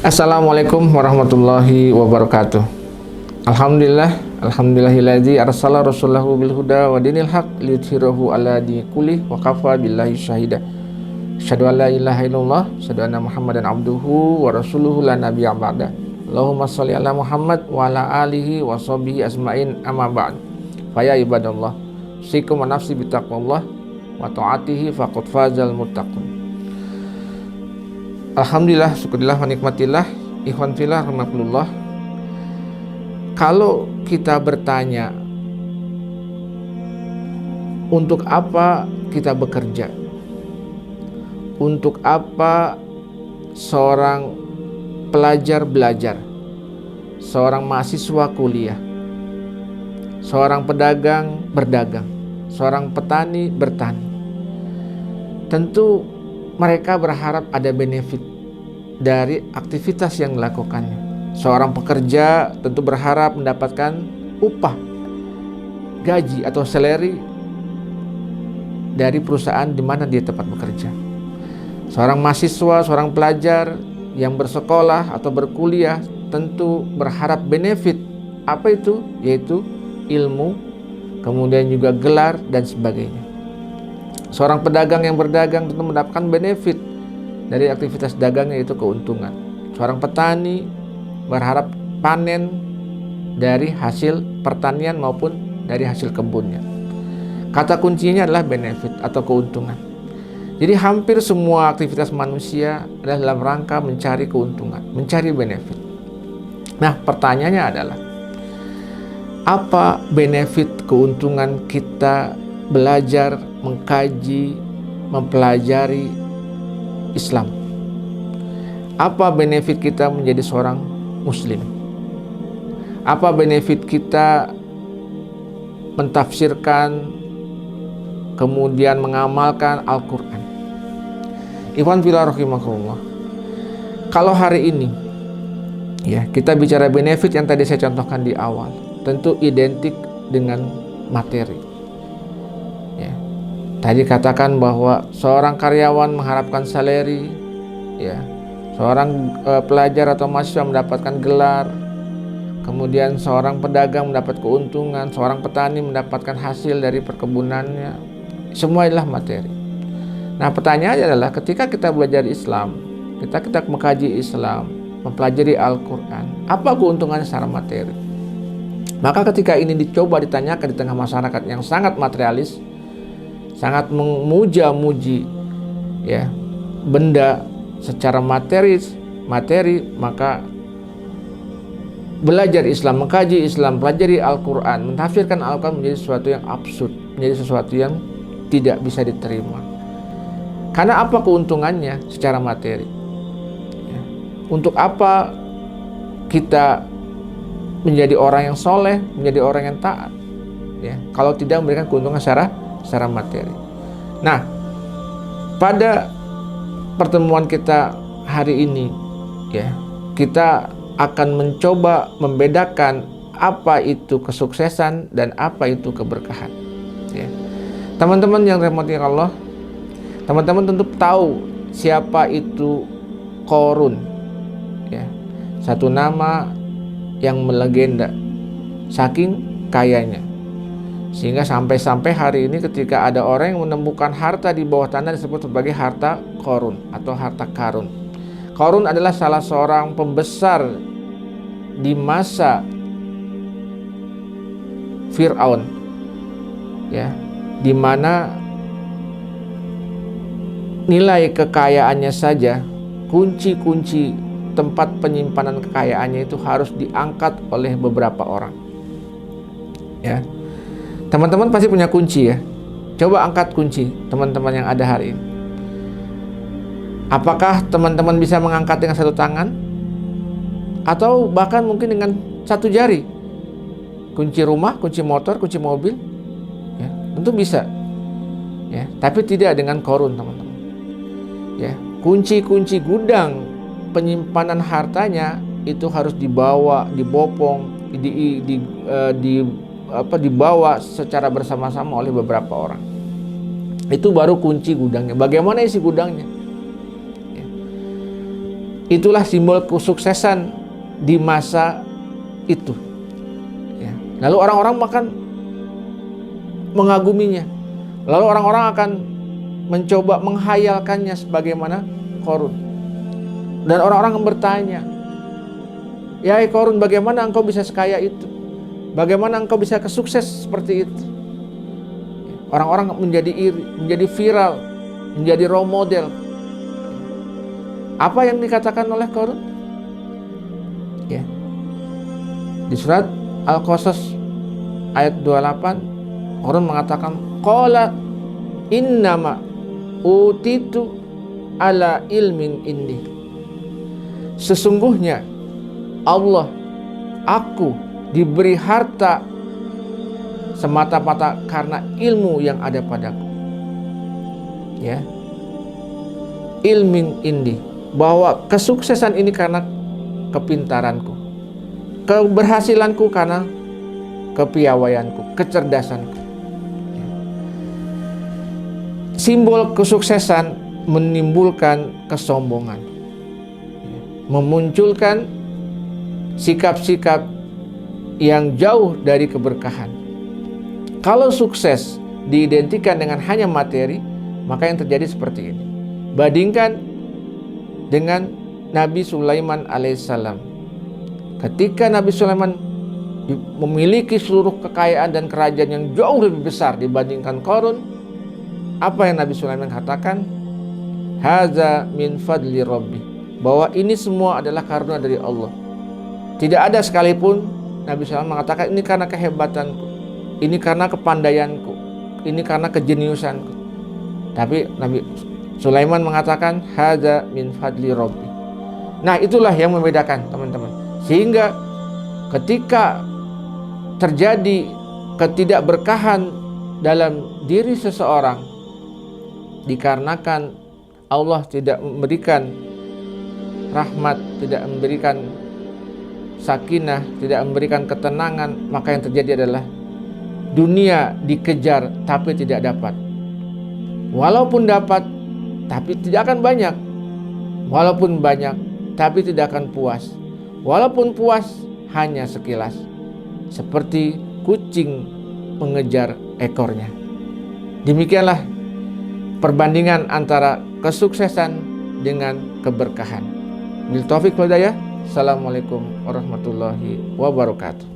Assalamualaikum warahmatullahi wabarakatuh. Alhamdulillahilladzi arsala rasulahu bil huda wa dinil haq liyudhhirahu ala dini kullih wa kafa billahi syahida. Asyhadu an la ilaha illallah, asyhadu anna Muhammadan abduhu wa rasuluhu la nabiyya ba'da. Allahumma shalli ala Muhammad wa ala alihi wa sahbihi asma'in, amma ba'd. Fa ya ibadallah, usikum wa nafsi bitaqwallah wa ta'atihi faqad fazal muttaqun. Alhamdulillah, syukurillah, wa nikmatillah, ikhwan fillah, rahmatullah. Kalau kita bertanya, untuk apa kita bekerja? Untuk apa seorang pelajar belajar? Seorang mahasiswa kuliah? Seorang pedagang berdagang? Seorang petani bertani? Tentu mereka berharap ada benefit dari aktivitas yang dilakukannya. Seorang pekerja tentu berharap mendapatkan upah, gaji atau salary dari perusahaan di mana dia tempat bekerja. Seorang mahasiswa, seorang pelajar yang bersekolah atau berkuliah tentu berharap benefit. Apa itu? Yaitu ilmu, kemudian juga gelar dan sebagainya. Seorang pedagang yang berdagang tentu mendapatkan benefit dari aktivitas dagangnya, yaitu keuntungan. Seorang petani berharap panen dari hasil pertanian maupun dari hasil kebunnya. Kata kuncinya adalah benefit atau keuntungan. Jadi hampir semua aktivitas manusia adalah dalam rangka mencari keuntungan, mencari benefit. Nah, pertanyaannya adalah, apa benefit keuntungan kita belajar, mengkaji, mempelajari Islam? Apa benefit kita menjadi seorang muslim? Apa benefit kita mentafsirkan, kemudian mengamalkan Al-Quran? Ikhwan fillah rahimakumullah. Kalau hari ini ya kita bicara benefit yang tadi saya contohkan di awal, tentu identik dengan materi. Tadi katakan bahwa seorang karyawan mengharapkan salary, ya, seorang pelajar atau mahasiswa mendapatkan gelar, kemudian seorang pedagang mendapat keuntungan, seorang petani mendapatkan hasil dari perkebunannya. Semua adalah materi. Nah, pertanyaannya adalah ketika kita belajar Islam, kita mengkaji Islam, mempelajari Al-Quran, apa keuntungannya secara materi? Maka ketika ini dicoba ditanyakan di tengah masyarakat yang sangat materialis, sangat memuja-muji ya benda secara materi, maka belajar Islam, mengkaji Islam, pelajari Al-Quran, mentafsirkan Al-Quran menjadi sesuatu yang absurd, menjadi sesuatu yang tidak bisa diterima. Karena apa keuntungannya secara materi? Ya. Untuk apa kita menjadi orang yang soleh, menjadi orang yang taat? Ya, kalau tidak memberikan keuntungan secara materi. Nah, pada pertemuan kita hari ini ya, kita akan mencoba membedakan apa itu kesuksesan dan apa itu keberkahan. Ya. Teman-teman yang dirahmati Allah, teman-teman tentu tahu siapa itu Qarun. Ya. Satu nama yang melegenda saking kayanya. Sehingga sampai hari ini ketika ada orang yang menemukan harta di bawah tanah disebut sebagai harta Qarun atau harta karun. Qarun adalah salah seorang pembesar di masa Fir'aun, ya, di mana nilai kekayaannya saja, kunci-kunci tempat penyimpanan kekayaannya itu harus diangkat oleh beberapa orang. Ya. Teman-teman pasti punya kunci ya. Coba angkat kunci teman-teman yang ada hari ini. Apakah teman-teman bisa mengangkat dengan satu tangan? Atau bahkan mungkin dengan satu jari? Kunci rumah, kunci motor, kunci mobil? Ya, tentu bisa. Ya, tapi tidak dengan Qarun, teman-teman. Ya, kunci-kunci gudang penyimpanan hartanya itu harus dibawa, dibopong, dibawa secara bersama-sama oleh beberapa orang. Itu baru kunci gudangnya. Bagaimana isi gudangnya? Itulah simbol kesuksesan di masa itu. Ya. Lalu orang-orang akan mengaguminya. Lalu orang-orang akan mencoba menghayalkannya sebagaimana Qarun. Dan orang-orang akan bertanya, "Ya Qarun, bagaimana engkau bisa sekaya itu? Bagaimana engkau bisa kesukses seperti itu?" Orang-orang menjadi iri, menjadi viral, menjadi role model. Apa yang dikatakan oleh Qarun? Ya. Di surat Al-Qasas ayat 28, Qarun mengatakan, "Qala innama utitu ala ilmin indi." Sesungguhnya aku diberi harta semata-mata karena ilmu yang ada padaku. Ya. Ilmin indi, bahwa kesuksesan ini karena kepintaranku, keberhasilanku karena kepiawaianku, kecerdasanku. Simbol kesuksesan menimbulkan kesombongan, memunculkan sikap-sikap yang jauh dari keberkahan. Kalau sukses diidentikan dengan hanya materi, maka yang terjadi seperti ini. Bandingkan dengan Nabi Sulaiman alaihissalam. Ketika Nabi Sulaiman memiliki seluruh kekayaan dan kerajaan yang jauh lebih besar dibandingkan Qarun, apa yang Nabi Sulaiman katakan? Haza min fadli rabbi, bahwa ini semua adalah karunia dari Allah. Tidak ada sekalipun Nabi Sulaiman mengatakan ini karena kehebatanku, ini karena kepandaianku, ini karena kejeniusanku. Tapi Nabi Sulaiman mengatakan haza min fadli rabbi. Nah, itulah yang membedakan, teman-teman. Sehingga ketika terjadi ketidakberkahan dalam diri seseorang dikarenakan Allah tidak memberikan rahmat, tidak memberikan sakinah, tidak memberikan ketenangan, maka yang terjadi adalah dunia dikejar tapi tidak dapat. Walaupun dapat, tapi tidak akan banyak. Walaupun banyak, tapi tidak akan puas. Walaupun puas, hanya sekilas. Seperti kucing mengejar ekornya. Demikianlah perbandingan antara kesuksesan dengan keberkahan. Bil taufiq wal hidayah. Assalamualaikum warahmatullahi wabarakatuh.